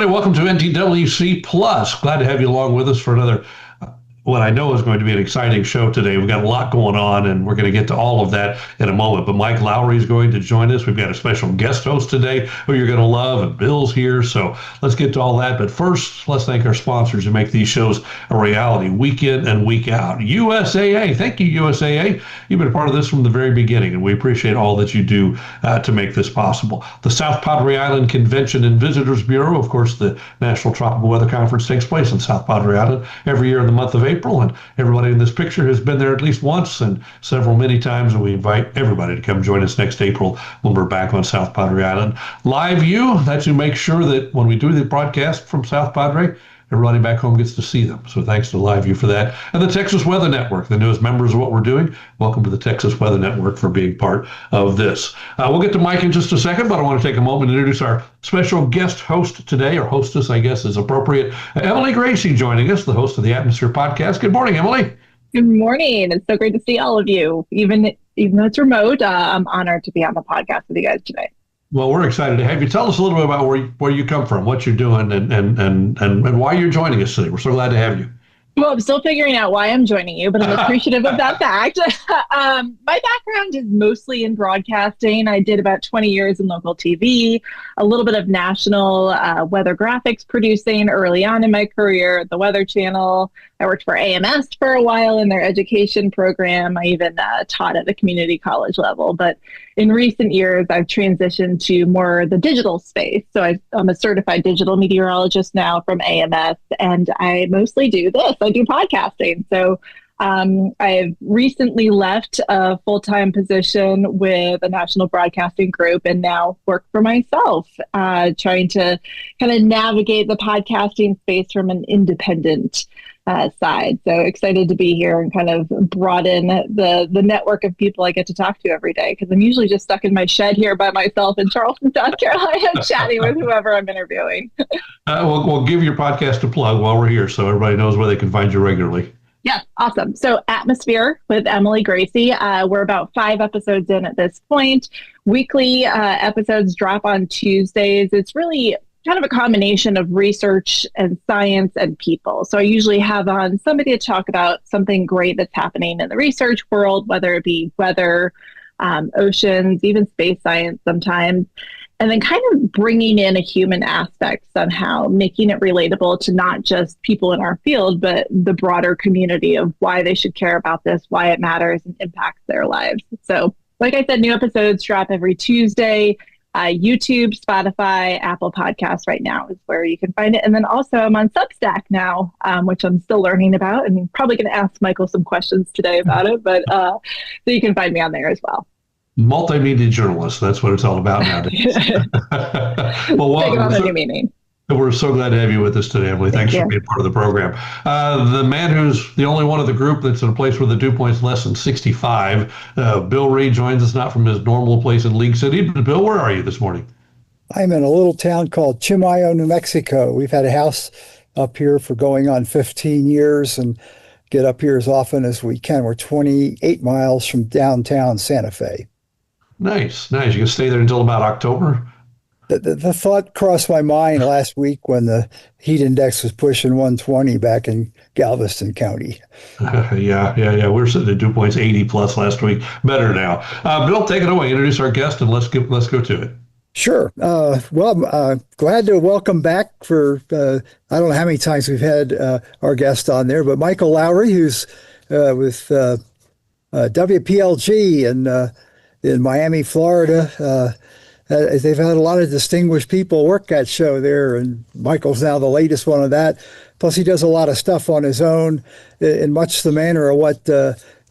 everybody. Welcome to NTWC Plus. Glad to have you along with us for another, what I know is going to be an exciting show today. We've got a lot going on, and we're going to get to all of that in a moment. But Mike Lowry is going to join us. We've got a special guest host today who you're going to love, and Bill's here. So let's get to all that. But first, let's thank our sponsors who make these shows a reality week in and week out. USAA. Thank you, USAA. You've been a part of this from the very beginning, and we appreciate all that you do to make this possible. The South Padre Island Convention and Visitors Bureau. Of course, the National Tropical Weather Conference takes place in South Padre Island every year in the month of April, and everybody in this picture has been there at least once and several many times, and we invite everybody to come join us next April when we're back on South Padre Island. Live View, that's to make sure that when we do the broadcast from South Padre, everybody back home gets to see them. So thanks to Live View for that. And the Texas Weather Network, the newest members of what we're doing. Welcome to the Texas Weather Network for being part of this. We'll get to Mike in just a second, but I want to take a moment to introduce our special guest host today, or hostess, I guess is appropriate. Emily Gracie joining us, the host of the Atmosphere Podcast. Good morning, Emily. Good morning. It's so great to see all of you. Even though it's remote, I'm honored to be on the podcast with you guys today. Well, we're excited to have you. Tell us a little bit about where you come from, what you're doing, and why you're joining us today. We're so glad to have you. Well, I'm still figuring out why I'm joining you, but I'm appreciative of that fact. My background is mostly in broadcasting. I did about 20 years in local TV, a little bit of national weather graphics producing early on in my career at the Weather Channel. I worked for AMS for a while in their education program. I even taught at the community college level. But in recent years, I've transitioned to more the digital space. So I'm a certified digital meteorologist now from AMS, and I mostly do this. I do podcasting. So I've recently left a full-time position with a national broadcasting group and now work for myself, trying to kind of navigate the podcasting space from an independent side. So excited to be here and kind of broaden the network of people I get to talk to every day, because I'm usually just stuck in my shed here by myself in Charleston, South Carolina, chatting with whoever I'm interviewing. We'll give your podcast a plug while we're here so everybody knows where they can find you regularly. Yeah, awesome. So Atmosphere with Emily Gracie. We're about 5 episodes in at this point. Weekly episodes drop on Tuesdays. It's really kind of a combination of research and science and people. So I usually have on somebody to talk about something great that's happening in the research world, whether it be weather, oceans, even space science sometimes, and then kind of bringing in a human aspect somehow, making it relatable to not just people in our field, but the broader community of why they should care about this, why it matters and impacts their lives. So like I said, new episodes drop every Tuesday. YouTube, Spotify, Apple Podcasts right now is where you can find it. And then also I'm on Substack now, which I'm still learning about, and probably going to ask Michael some questions today about it, but so you can find me on there as well. Multimedia journalist, that's what it's all about nowadays. Well, welcome. We're so glad to have you with us today, Emily. Thanks for being part of the program. The man who's the only one of the group that's in a place where the dew point's less than 65, Bill Reed, joins us not from his normal place in League City. But Bill, where are you this morning? I'm in a little town called Chimayo, New Mexico. We've had a house up here for going on 15 years and get up here as often as we can. We're 28 miles from downtown Santa Fe. Nice. You can stay there until about October? The thought crossed my mind last week when the heat index was pushing 120 back in Galveston County. Yeah. We're sitting at dew points 80 plus last week. Better now. Bill, take it away. Introduce our guest and let's go to it. Sure. I'm glad to welcome back for, I don't know how many times we've had our guest on there, but Michael Lowry, who's with WPLG in Miami, Florida. They've had a lot of distinguished people work that show there, and Michael's now the latest one of that. Plus, he does a lot of stuff on his own in much the manner of what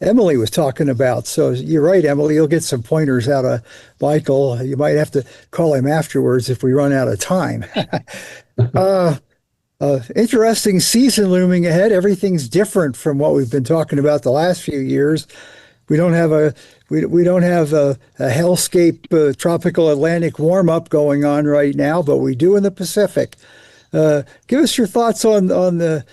Emily was talking about. So you're right, Emily, you'll get some pointers out of Michael. You might have to call him afterwards if we run out of time. Interesting season looming ahead. Everything's different from what we've been talking about the last few years. We don't have a hellscape tropical Atlantic warm-up going on right now, but we do in the Pacific. Give us your thoughts on the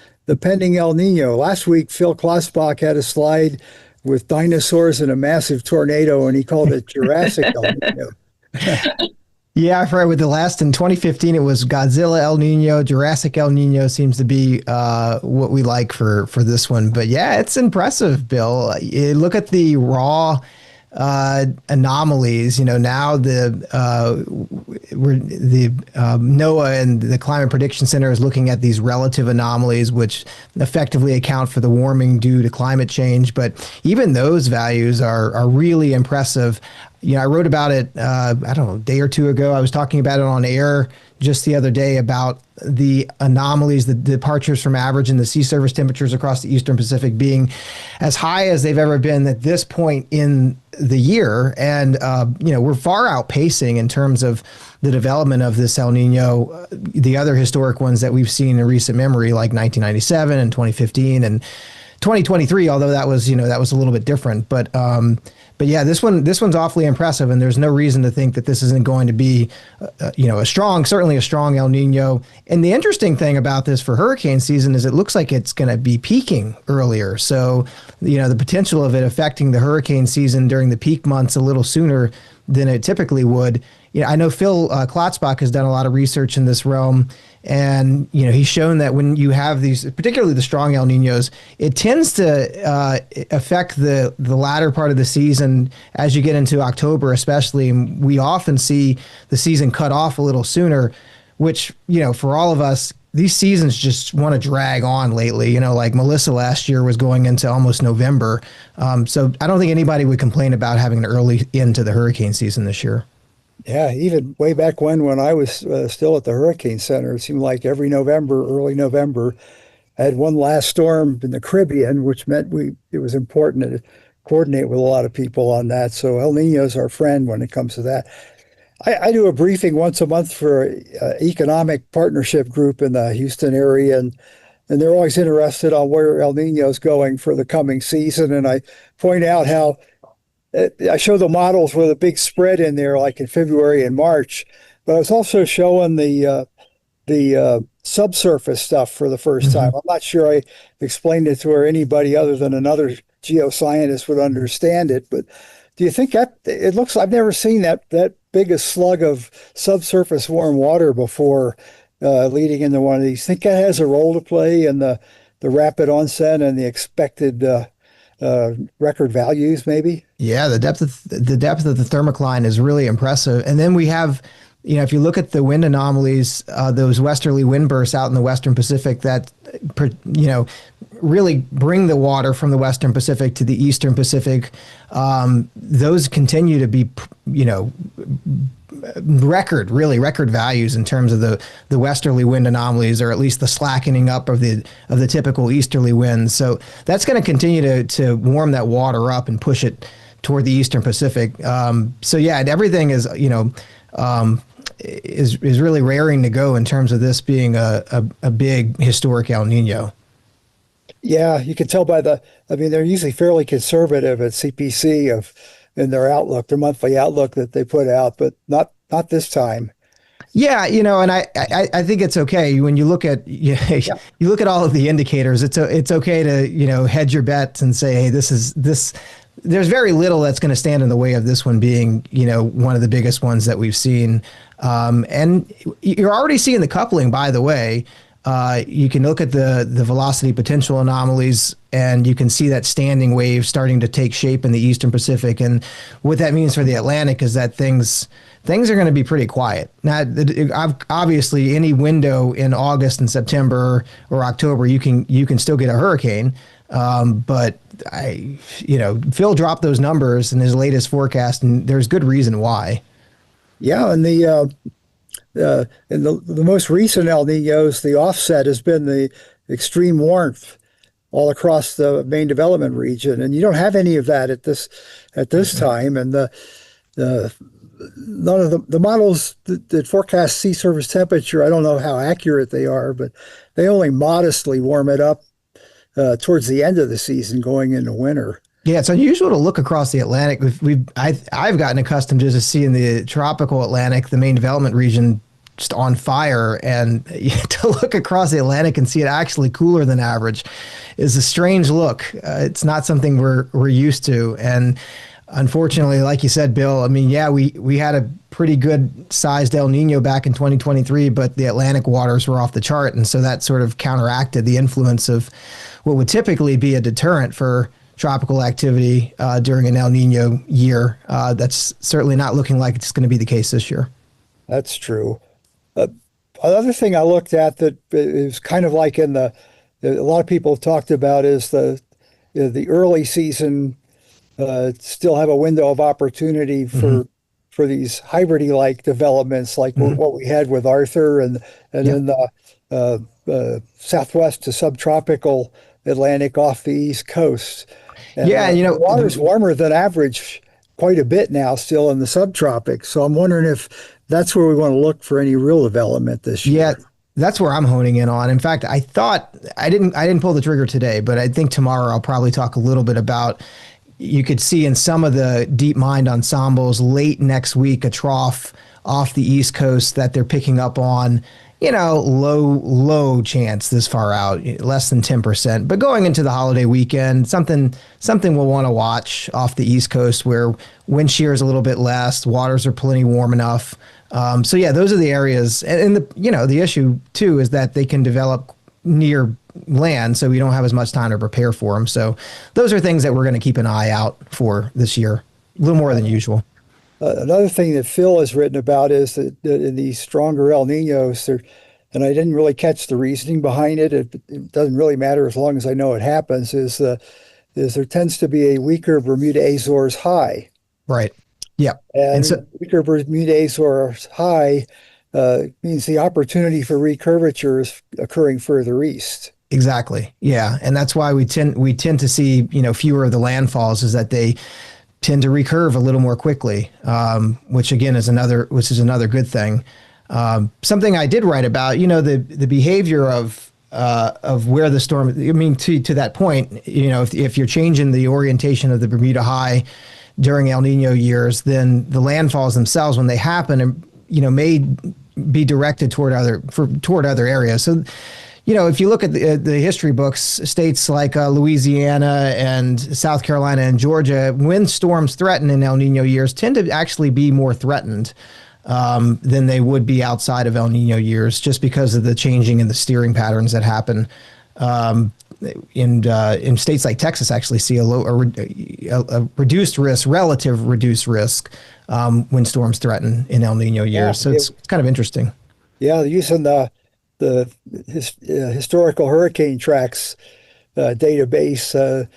pending El Nino. Last week, Phil Klossbach had a slide with dinosaurs and a massive tornado, and he called it Jurassic El Nino. Yeah, I've heard with the last in 2015, it was Godzilla El Nino. Jurassic El Nino seems to be what we like for this one. But yeah, it's impressive, Bill. You look at the raw anomalies. Now NOAA and the Climate Prediction Center is looking at these relative anomalies, which effectively account for the warming due to climate change. But even those values are really impressive. I wrote about it, I don't know, a day or two ago. I was talking about it on air just the other day about the anomalies, the departures from average in the sea surface temperatures across the Eastern Pacific being as high as they've ever been at this point in the year. And, we're far outpacing in terms of the development of this El Nino, the other historic ones that we've seen in recent memory, like 1997 and 2015 and 2023, although that was a little bit different. But yeah, this one's awfully impressive, and there's no reason to think that this isn't going to be, certainly a strong El Nino. And the interesting thing about this for hurricane season is it looks like it's going to be peaking earlier. So, the potential of it affecting the hurricane season during the peak months a little sooner than it typically would. I know Phil Klotzbach has done a lot of research in this realm, and he's shown that when you have these, particularly the strong El Ninos, it tends to affect the latter part of the season as you get into October, especially. And we often see the season cut off a little sooner, which for all of us, these seasons just want to drag on lately. Like Melissa last year was going into almost November, so I don't think anybody would complain about having an early end to the hurricane season this year. Yeah, even way back when I was still at the HurricaneCenter, it seemed like every November, early November, I had one last storm in the Caribbean, which meant it was important to coordinate with a lot of people on that. So El Nino's our friend when it comes to that. I do a briefing once a month for economic partnership group in the Houston area, and they're always interested on where El Nino's going for the coming season. And I point out how I show the models with a big spread in there, like in February and March, but I was also showing the subsurface stuff for the first time. I'm not sure I explained it to where anybody other than another geoscientist would understand it, but do you think that it looks? I've never seen that big a slug of subsurface warm water before leading into one of these. Think that has a role to play in the rapid onset and the expected record values, maybe? Yeah, the depth of the thermocline is really impressive. And then we have, if you look at the wind anomalies, those westerly wind bursts out in the Western Pacific that, really bring the water from the Western Pacific to the Eastern Pacific. Those continue to be, record values in terms of the westerly wind anomalies, or at least the slackening up of the typical easterly winds. So that's going to continue to warm that water up and push it toward the Eastern Pacific. So yeah, everything is is really raring to go in terms of this being a big historic El Nino. Yeah, you can tell by they're usually fairly conservative at CPC in their outlook, their monthly outlook that they put out, but not this time. Yeah, and I think it's okay when you look at you look at all of the indicators. It's okay to hedge your bets and say, hey, this. There's very little that's going to stand in the way of this one being one of the biggest ones that we've seen, and you're already seeing the coupling. By the way, you can look at the velocity potential anomalies, and you can see that standing wave starting to take shape in the Eastern Pacific. And what that means for the Atlantic is that things are going to be pretty quiet. Now, obviously, any window in August and September or October, you can still get a hurricane. But Phil dropped those numbers in his latest forecast, and there's good reason why. Yeah, and in the most recent El Ninos, the offset has been the extreme warmth all across the main development region, and you don't have any of that at this time. And none of the models that forecast sea surface temperature, I don't know how accurate they are, but they only modestly warm it up towards the end of the season, going into winter. Yeah, it's unusual to look across the Atlantic. I've gotten accustomed to just seeing the tropical Atlantic, the main development region, just on fire, and to look across the Atlantic and see it actually cooler than average is a strange look. It's not something we're used to, and unfortunately, like you said, Bill, we had a pretty good sized El Nino back in 2023, but the Atlantic waters were off the chart. And so that sort of counteracted the influence of what would typically be a deterrent for tropical activity during an El Nino year. That's certainly not looking like it's going to be the case this year. That's true. Another thing I looked at that is kind of like a lot of people have talked about is the early season still have a window of opportunity for these hybridy-like developments, like what we had with Arthur and then the southwest to subtropical Atlantic off the East Coast. And, the water's warmer than average quite a bit now, still in the subtropics. So I'm wondering if that's where we want to look for any real development this year. Yeah, that's where I'm honing in on. In fact, I thought I didn't pull the trigger today, but I think tomorrow I'll probably talk a little bit about. You could see in some of the deep mind ensembles late next week a trough off the East Coast that they're picking up on. Low chance this far out, less than 10%. But going into the holiday weekend, something we'll want to watch off the East Coast where wind shear is a little bit less, waters are plenty warm enough. So yeah, those are the areas. And the issue too is that they can develop near land, so we don't have as much time to prepare for them. So those are things that we're going to keep an eye out for this year, a little more than usual. Another thing that Phil has written about is that in these stronger El Ninos, and I didn't really catch the reasoning behind it. It doesn't really matter as long as I know it happens. Is there tends to be a weaker Bermuda Azores high, right? Yeah, and so weaker Bermuda Azores high means the opportunity for recurvature is occurring further east. Exactly. Yeah, and that's why we tend to see fewer of the landfalls, is that they tend to recurve a little more quickly, which again is another good thing. Something I did write about, the behavior of where the storm. I mean, to that point, if you're changing the orientation of the Bermuda High during El Nino years, then the landfalls themselves, when they happen, may be directed toward other areas. So, if you look at the history books, states like Louisiana and South Carolina and Georgia, when storms threaten in El Nino years, tend to actually be more threatened than they would be outside of El Nino years, just because of the changing in the steering patterns that happen. In states like Texas, actually see a reduced risk, relative reduced risk when storms threaten in El Nino years. So it's kind of interesting. Yeah, using the historical hurricane tracks database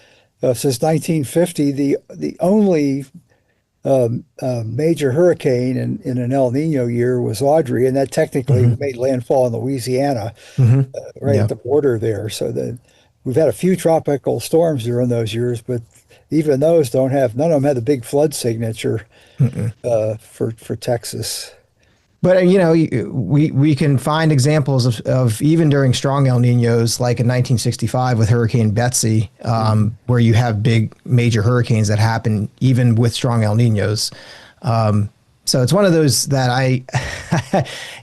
since 1950, the only major hurricane in an El Nino year was Audrey, and that technically made landfall in Louisiana, right at the border there. So we've had a few tropical storms during those years, but even those none of them had the big flood signature for Texas. But we can find examples of even during strong El Ninos, like in 1965 with Hurricane Betsy, where you have big major hurricanes that happen even with strong El Ninos. So it's one of those that I'm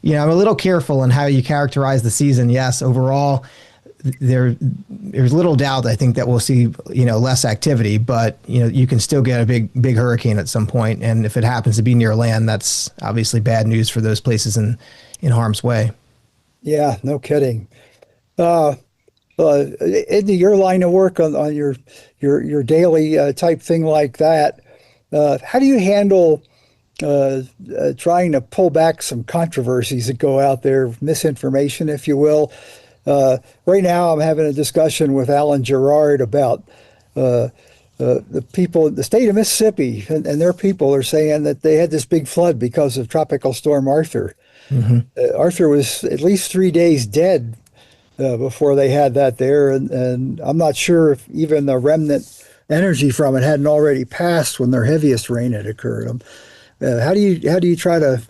a little careful in how you characterize the season. Yes, overall, there's little doubt, I think, that we'll see less activity, but you can still get a big hurricane at some point, and if it happens to be near land, that's obviously bad news for those places in harm's way. Yeah, no kidding. Into your line of work on your daily type thing like that, how do you handle trying to pull back some controversies that go out there, misinformation, if you will? Right now, I'm having a discussion with Alan Gerard about the people, the state of Mississippi, and their people are saying that they had this big flood because of Tropical Storm Arthur. Arthur was at least 3 days dead before they had that there, and I'm not sure if even the remnant energy from it hadn't already passed when their heaviest rain had occurred. How do you try to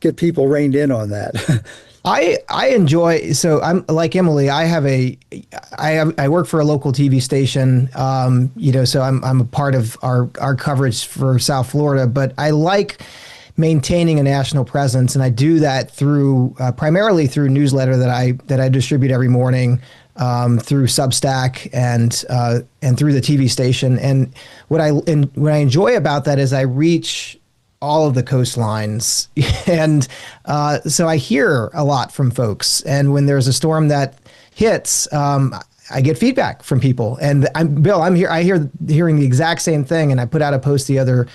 get people reined in on that? I enjoy, so I'm like Emily, I work for a local TV station, so I'm a part of our coverage for South Florida, but I like maintaining a national presence, and I do that through primarily through newsletter that I distribute every morning, through Substack and through the TV station. And what I enjoy about that is I reach all of the coastlines. And so I hear a lot from folks. And when there's a storm that hits, I get feedback from people. And I'm hearing the exact same thing. And I put out a post the other,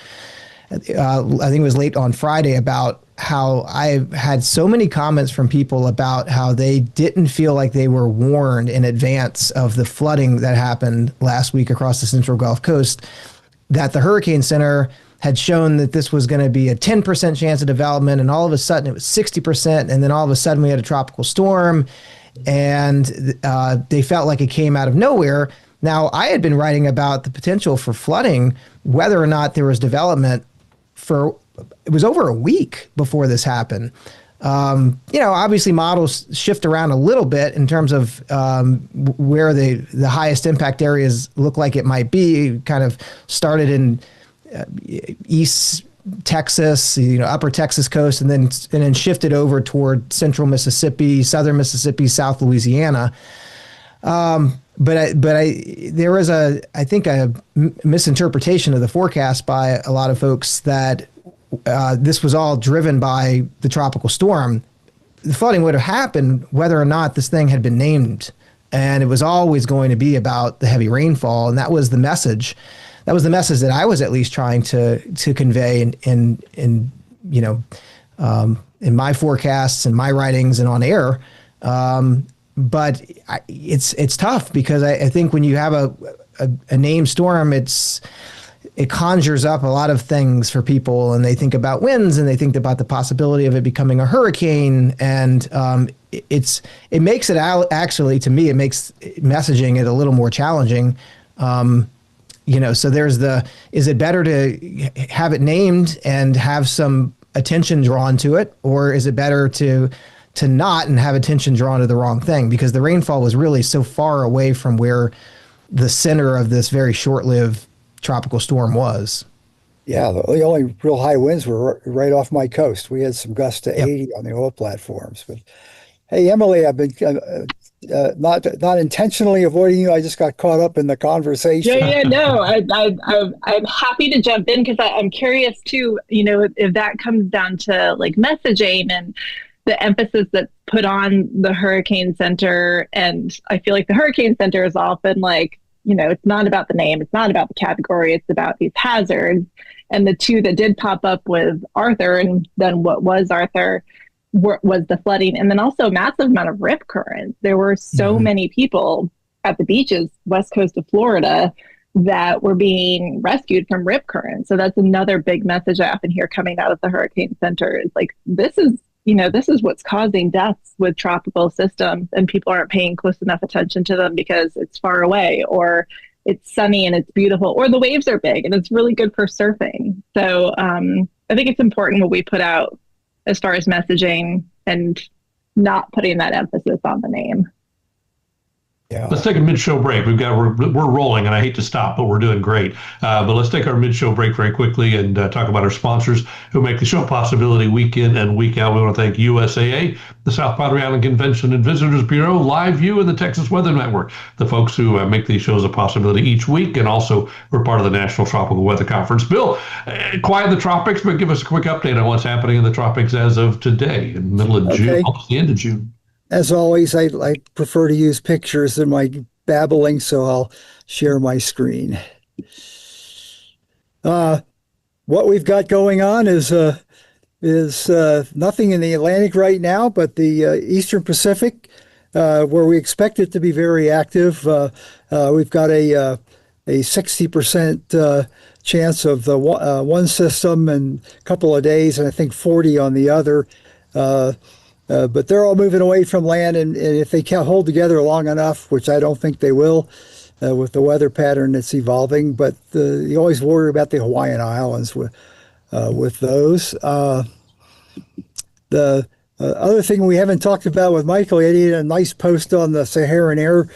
I think it was late on Friday, about how I've had so many comments from people about how they didn't feel like they were warned in advance of the flooding that happened last week across the Central Gulf Coast, that the Hurricane Center had shown that this was going to be a 10% chance of development, and all of a sudden it was 60%, and then all of a sudden we had a tropical storm, and they felt like it came out of nowhere. Now, I had been writing about the potential for flooding, whether or not there was development, it was over a week before this happened. Obviously models shift around a little bit in terms of where the highest impact areas look like it might be. Kind of started in East Texas, upper Texas coast, and then shifted over toward central Mississippi, southern Mississippi, South Louisiana. But there was I think a misinterpretation of the forecast by a lot of folks that this was all driven by the tropical storm. The flooding would have happened whether or not this thing had been named, and it was always going to be about the heavy rainfall, and that was the message. That was the message that I was at least trying to convey in my forecasts and my writings and on air. But it's tough because I think when you have a named storm, it conjures up a lot of things for people, and they think about winds, and they think about the possibility of it becoming a hurricane, and it makes it actually, to me, it makes messaging it a little more challenging. So there's is it better to have it named and have some attention drawn to it, or is it better to not and have attention drawn to the wrong thing? Because the rainfall was really so far away from where the center of this very short-lived tropical storm was. Yeah, the only real high winds were right off my coast. We had some gusts to 80 on the oil platforms. But hey, Emily, I've been not intentionally avoiding you. I just got caught up in the conversation. Yeah, no, I'm happy to jump in because I'm curious too. If that comes down to like messaging and the emphasis that's put on the Hurricane Center, and I feel like the Hurricane Center is often like, it's not about the name, it's not about the category, it's about these hazards. And the two that did pop up with Arthur, and then what was Arthur, was the flooding, and then also a massive amount of rip currents. There were so many people at the beaches, west coast of Florida, that were being rescued from rip currents. So that's another big message I often hear coming out of the Hurricane Center is like, this is what's causing deaths with tropical systems, and people aren't paying close enough attention to them because it's far away, or it's sunny and it's beautiful, or the waves are big and it's really good for surfing. So I think it's important what we put out as far as messaging and not putting that emphasis on the name. Yeah. Let's take a mid-show break. We're rolling, and I hate to stop, but we're doing great. But let's take our mid-show break very quickly and talk about our sponsors who make the show possibility week in and week out. We want to thank USAA, the South Padre Island Convention and Visitors Bureau, Live View, and the Texas Weather Network, the folks who make these shows a possibility each week, and also we're part of the National Tropical Weather Conference. Bill, quiet in the tropics, but give us a quick update on what's happening in the tropics as of today, in the middle of June, almost the end of June. As always, I prefer to use pictures in my babbling, so I'll share my screen. What we've got going on is nothing in the Atlantic right now, but the Eastern Pacific, where we expect it to be very active. We've got a 60% chance of the one system in a couple of days, and I think 40 on the other. But they're all moving away from land, and if they can't hold together long enough, which I don't think they will, with the weather pattern that's evolving. But you always worry about the Hawaiian Islands with those. The other thing we haven't talked about with Michael, he had a nice post on the Saharan air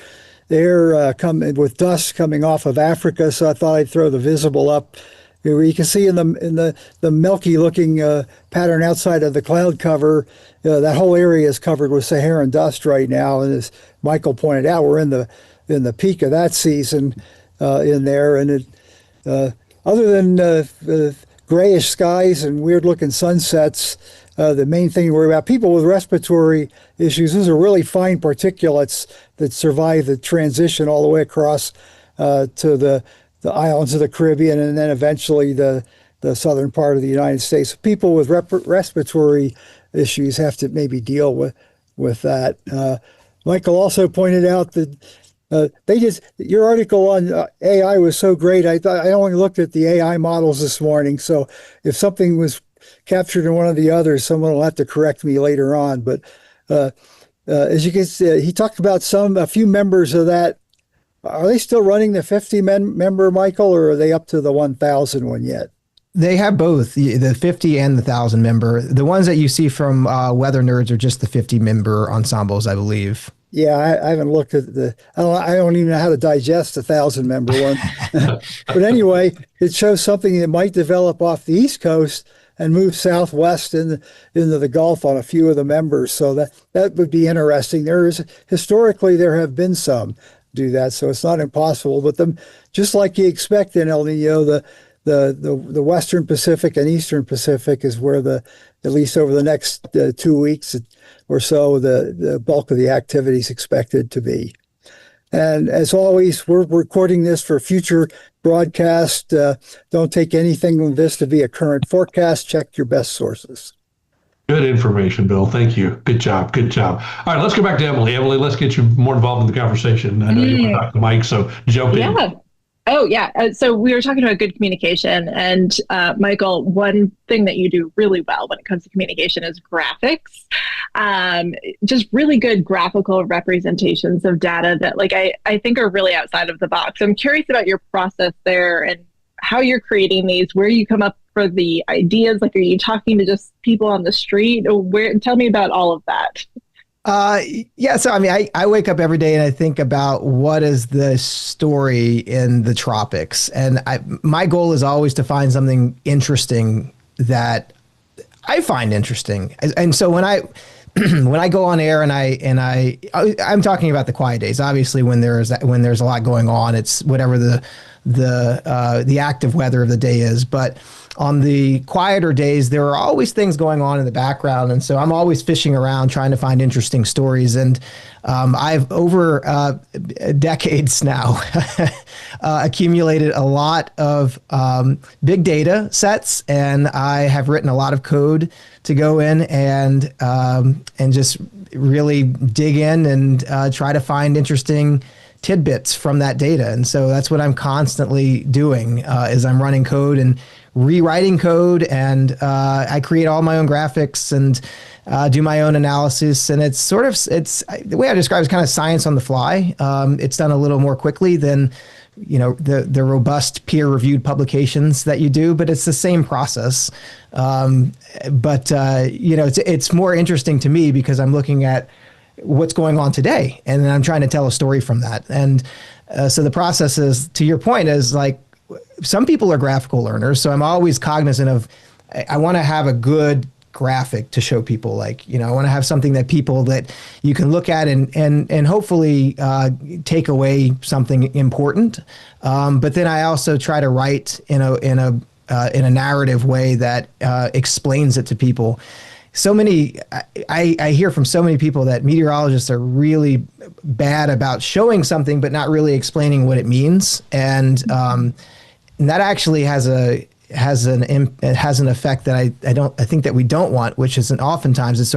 coming with dust coming off of Africa, so I thought I'd throw the visible up. You can see in the milky looking pattern outside of the cloud cover, that whole area is covered with Saharan dust right now. And as Michael pointed out, we're in the peak of that season in there. And other than grayish skies and weird looking sunsets, the main thing to worry about. People with respiratory issues, those are really fine particulates that survive the transition all the way across to the islands of the Caribbean and then eventually the southern part of the United States. People with respiratory issues have to maybe deal with that. Michael also pointed out that your article on AI was so great. I only looked at the AI models this morning. So if something was captured in one of the others, someone will have to correct me later on. But as you can see, he talked about a few members of that. Are they still running the 50 member, Michael, or are they up to the 1,000 one yet? They have both the 50 and the 1,000 member. The ones that you see from Weather Nerds are just the 50 member ensembles, I believe. Yeah, I haven't looked at I don't even know how to digest 1,000 member one. But anyway, it shows something that might develop off the East Coast and move southwest into the Gulf on a few of the members. So that would be interesting. Historically, there have been some do that, so it's not impossible. But just like you expect in El Nino, the Western Pacific and Eastern Pacific is where at least over the next 2 weeks or so, the bulk of the activity is expected to be. And as always, we're recording this for future broadcast. Don't take anything from this to be a current forecast. Check your best sources. Good information, Bill. Thank you. Good job. Good job. All right, let's go back to Emily. Emily, let's get you more involved in the conversation. I know you want to talk to Mike, so jump in. Oh, yeah. So we were talking about good communication. And Michael, one thing that you do really well when it comes to communication is graphics. Just really good graphical representations of data that I think are really outside of the box. I'm curious about your process there and how you're creating these, where you come up for the ideas. Are you talking to just people on the street? Or tell me about all of that. Yeah. So, I wake up every day and I think about what is the story in the tropics. And my goal is always to find something interesting that I find interesting. And so when I go on air and I'm talking about the quiet days, obviously when there's a lot going on, it's whatever the active weather of the day is. But on the quieter days, there are always things going on in the background. And so I'm always fishing around trying to find interesting stories. And I've over decades now accumulated a lot of big data sets, and I have written a lot of code to go in and just really dig in and try to find interesting tidbits from that data. And so that's what I'm constantly doing is I'm running code and rewriting code, and I create all my own graphics and do my own analysis. And it's the way I describe it is kind of science on the fly. It's done a little more quickly than the robust peer-reviewed publications that you do, but it's the same process. It's more interesting to me because I'm looking at what's going on today, and then I'm trying to tell a story from that. And so the process is, to your point, is some people are graphical learners, so I'm always cognizant of, I want to have a good graphic to show people. I want to have something that you can look at and hopefully take away something important. But then I also try to write in a narrative way that explains it to people. I hear from so many people that meteorologists are really bad about showing something but not really explaining what it means, and that actually has an effect that I think that we don't want, which is oftentimes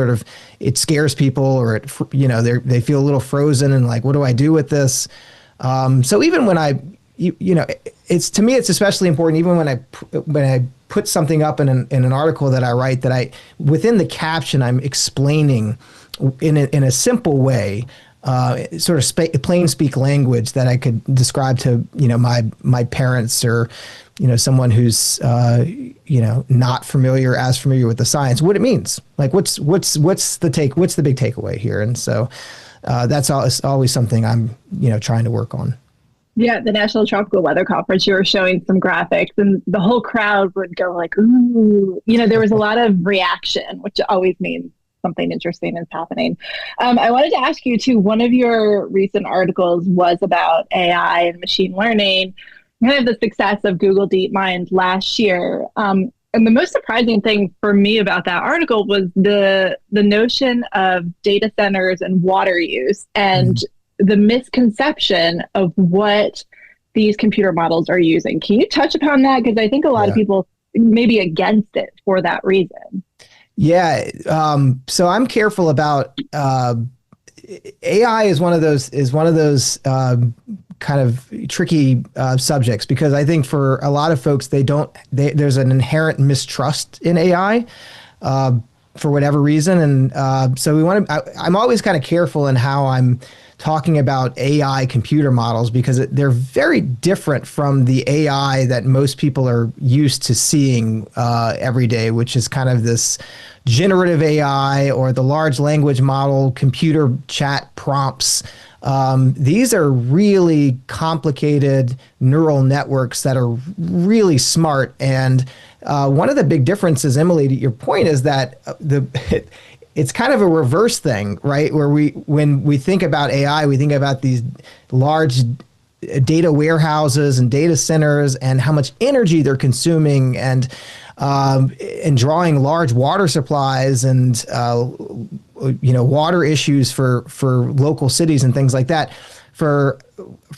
it scares people, or they feel a little frozen and what do I do with this? So even when it's, to me, it's especially important even when I put something up in an article that I write, that within the caption I'm explaining in a simple way, sort of plain speak language that I could describe to my parents or someone who's not as familiar with the science, what it means, what's the big takeaway here. And so that's always something I'm trying to work on. Yeah, the National Tropical Weather Conference, you were showing some graphics and the whole crowd would go ooh, there was a lot of reaction, which always means something interesting is happening. I wanted to ask you too, one of your recent articles was about AI and machine learning, kind of the success of Google DeepMind last year. And the most surprising thing for me about that article was the notion of data centers and water use and the misconception of what these computer models are using. Can you touch upon that? Because I think a lot of people may be against it for that reason. Yeah. So I'm careful about AI is one of those kind of tricky subjects, because I think for a lot of folks, there's an inherent mistrust in AI for whatever reason. And so I'm always kind of careful in how I'm talking about AI computer models, because they're very different from the AI that most people are used to seeing every day, which is kind of this generative AI or the large language model, computer chat prompts. These are really complicated neural networks that are really smart. And one of the big differences, Emily, to your point, is that it's kind of a reverse thing, right? Where when we think about AI, we think about these large data warehouses and data centers and how much energy they're consuming, and drawing large water supplies and water issues for local cities and things like that. For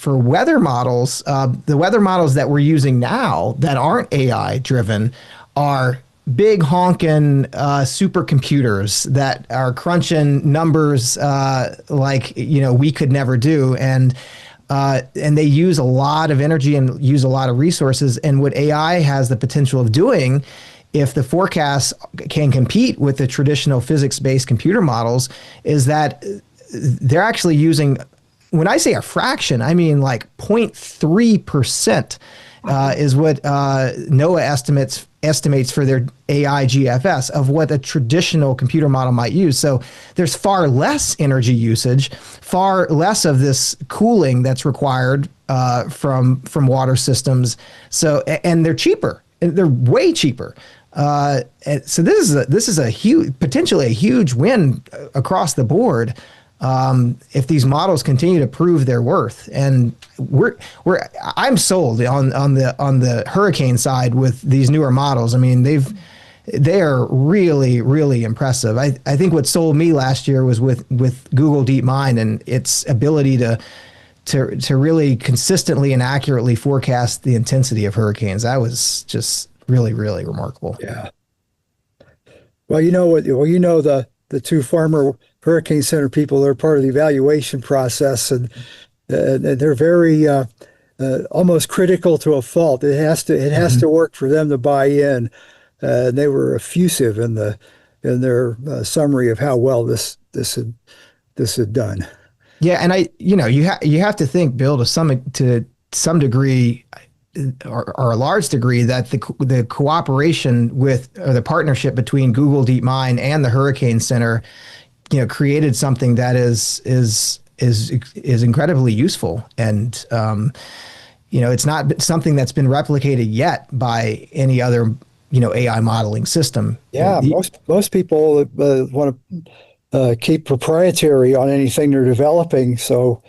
weather models, the weather models that we're using now that aren't AI driven are big honking supercomputers that are crunching numbers like we could never do, and they use a lot of energy and use a lot of resources. And what AI has the potential of doing, if the forecasts can compete with the traditional physics-based computer models, is that they're actually using, when I say a fraction, I mean like 0.3% is what NOAA estimates for their AI GFS of what a traditional computer model might use. So there's far less energy usage, far less of this cooling that's required from water systems. So, and they're cheaper. They're way cheaper. So this is a huge, potentially a huge win across the board if these models continue to prove their worth. And I'm sold on the hurricane side with these newer models. I mean, they are really, really impressive. I think what sold me last year was with Google DeepMind and its ability to really consistently and accurately forecast the intensity of hurricanes. That was just really, really remarkable. Yeah. Well, the two former Hurricane Center people, they're part of the evaluation process, and they're very almost critical to a fault. It has to work for them to buy in. They were effusive in their summary of how well this had done. Yeah, and you have to think, Bill, to some degree, or a large degree, that the cooperation with, or the partnership between Google DeepMind and the Hurricane Center, created something that is incredibly useful. And it's not something that's been replicated yet by any other AI modeling system. Yeah, most people want to keep proprietary on anything they're developing. So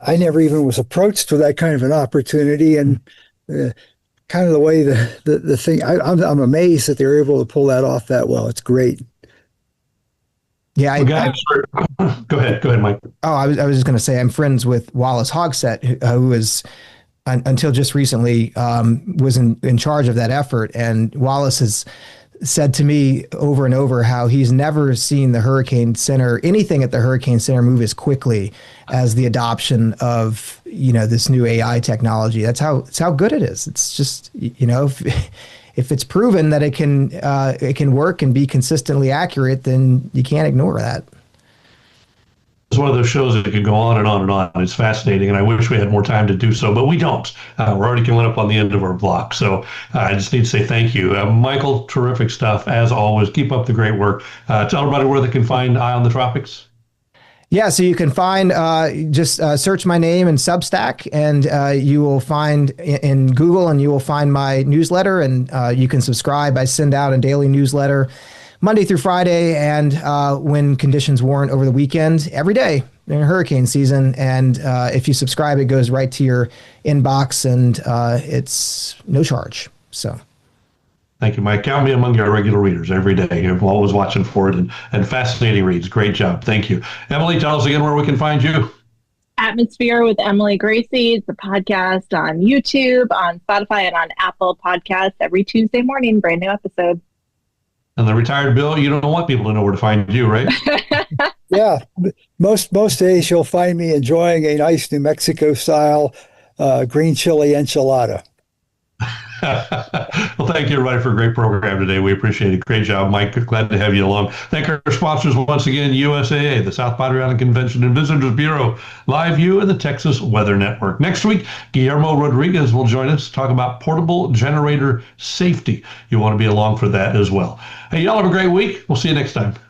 I never even was approached with that kind of an opportunity, and kind of the way the thing. I'm amazed that they're able to pull that off that well. It's great. Yeah, go ahead, Mike. Oh, I was just going to say I'm friends with Wallace Hogsett, who was until just recently was in charge of that effort, and Wallace has said to me over and over how he's never seen the Hurricane Center, anything at the Hurricane Center, move as quickly as the adoption of this new AI technology. That's how good it is. It's just if it's proven that it can work and be consistently accurate, then you can't ignore that. It's one of those shows that could go on and on and on. It's fascinating, and I wish we had more time to do so, but we don't. We're already coming up on the end of our block, so I just need to say thank you. Michael, terrific stuff, as always. Keep up the great work. Tell everybody where they can find Eye on the Tropics. Yeah, so you can find, just search my name in Substack, and you will find in Google, and you will find my newsletter, and you can subscribe. I send out a daily newsletter Monday through Friday, and when conditions warrant, over the weekend, every day during hurricane season. And if you subscribe, it goes right to your inbox, and it's no charge. So. Thank you, Mike. Count me among your regular readers every day. I'm always watching for it, and fascinating reads. Great job. Thank you. Emily, tell us again where we can find you. Atmosphere with Emily Gracie. It's a podcast on YouTube, on Spotify, and on Apple Podcasts every Tuesday morning. Brand new episode. And the retired Bill, you don't want people to know where to find you, right? Yeah. Most days you'll find me enjoying a nice New Mexico style green chili enchilada. Well, thank you, everybody, for a great program today. We appreciate it. Great job, Mike. Glad to have you along. Thank our sponsors once again, USAA, the South Padre Island Convention and Visitors Bureau, Live View, and the Texas Weather Network. Next week, Guillermo Rodriguez will join us to talk about portable generator safety. You want to be along for that as well. Hey, y'all have a great week. We'll see you next time.